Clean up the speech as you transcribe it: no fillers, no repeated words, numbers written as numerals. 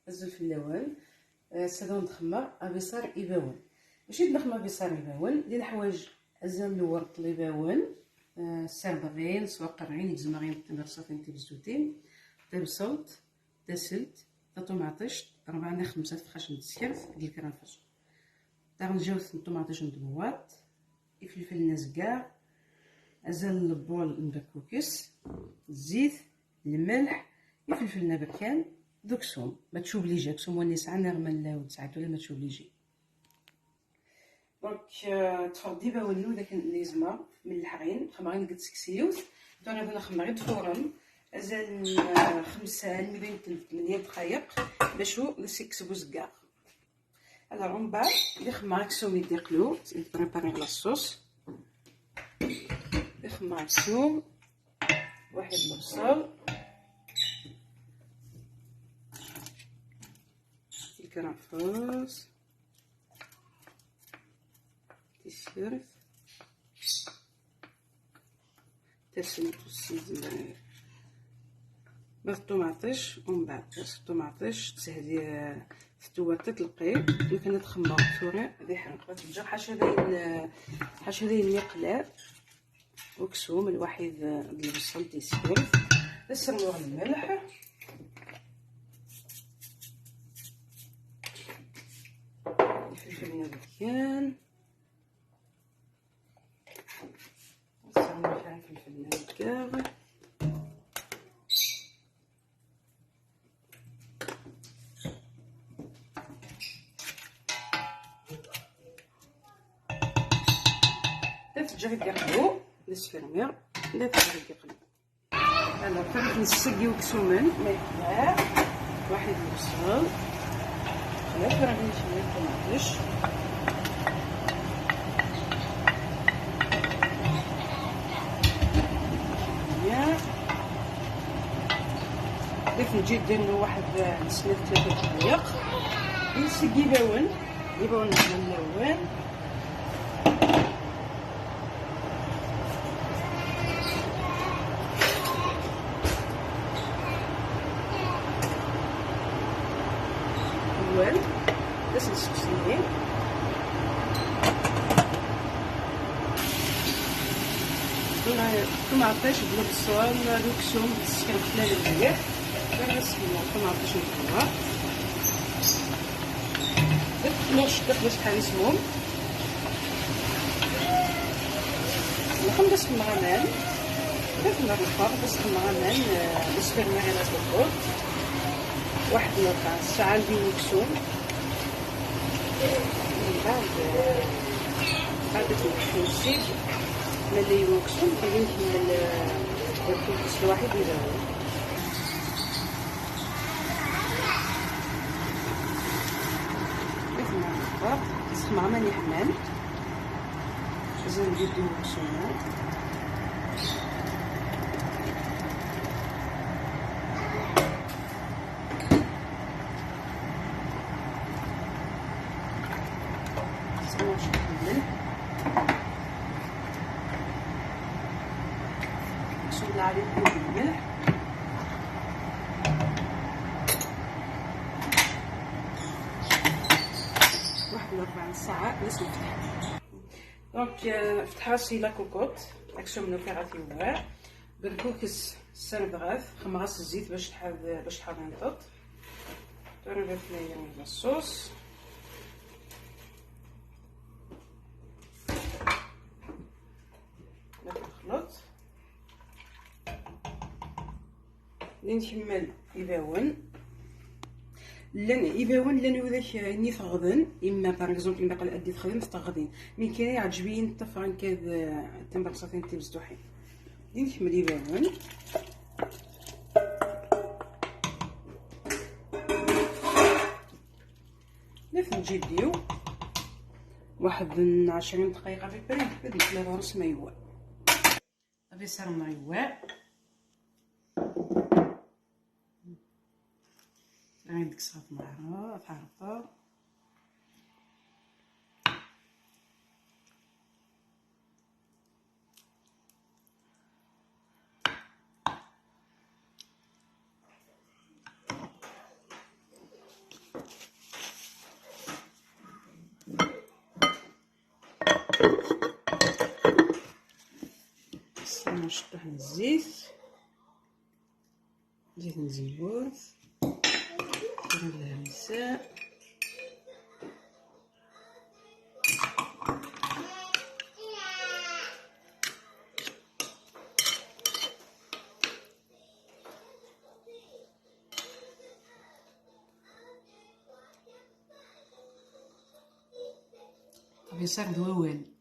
الزلفل اللوان. سادون نخمر ابيصار يباون. ماشي نخمر ابيصار يباون، ديال الحوايج ازال الورد اللي يباون، السردغين سوا قرعين يجزمغين تمرصاتين تيبزوتين، تبصلت، تسلت، طماطيش 4 ل 5 فخاش نتسكرف ديال الكرافج، تغنجاوث الطماطيش ندبوات، الفلفل نازكاع، ازال البول نبكوكس، الزيت، الملح، الفلفل نبكان، دوكسوم ما تشوبليجي كسوم وني ساعه نغمل وتساعد ولا ما تشوبليجي. دونك تفضي باولو داك الليزما من الحغين خمرين قد سكسيوث دونك انا خمرين تفورن ازال 5 ل 8 دقائق باش هو يكسبو زكاع. alors on بعد اللي خمر كسوم يديقلو بريباري لاصوص. خمر كسوم، واحد البصل، الكرافس، تيسيرف، تسلت السيد الطماطيش، ومن بعد الطماطيش تسهدي فتوات تلقي يمكن تخمر ثوري هذه حرقه تجا حاشا داين المقلاب وكسوم الواحد ديال البصل تيسيرف، نسرموه الملح، الفلفل نبكان، نسرموه فيها الفلفل نبكان، تجري ديقلو للسفرمير لا تجري ديقلو. انا فريت نسقيو كسومن ما يحلاه، واحد البصل، خلاص راه نشوي الطماطيش، ديك نجي ندير له واحد نسنى 3 دقائق نسقي يباون مع اللوان. باش نسقسيه الطماطيش بلا بصل دوكسوم تسكر خلال المليح باش نسقيو الطماطيش مكروه نص باش بحال يسموم نخم باش المغامن باش نرفع باش المغامن السفرمير على الفوق واحد ربع ساعه نديرو كسوم. من بعد نسيب ملي يوكسو نخليه نكمل الكيس الواحد يزاول. كيف ما نختار نسخن ملي حمام زين نزيد الكسومات نشوف عليه الملح واحد 4 ساعات باش نفتح. دونك فتح راسي لا كوكوط اكسو منو كيغاتي واع بالكوكس السردغاث خمراس الزيت باش تحضر نطط تربط لي الصوص نخلط نكمل يباون لان وداك نيت غضن اما باغ اكزومبل الا قال ادي تخدم تغدين من كاين يعجبين الطفران كاد تنبرصاتين تيبزدوحين نكمل يباون نجي ديو واحد 20 دقيقه في بريد بديت 3 ما يوا ابي صار ما يوا عندك صاف معها فارطه نشطح الزيت مزيوت ندير الهريسه بيصير ذوال.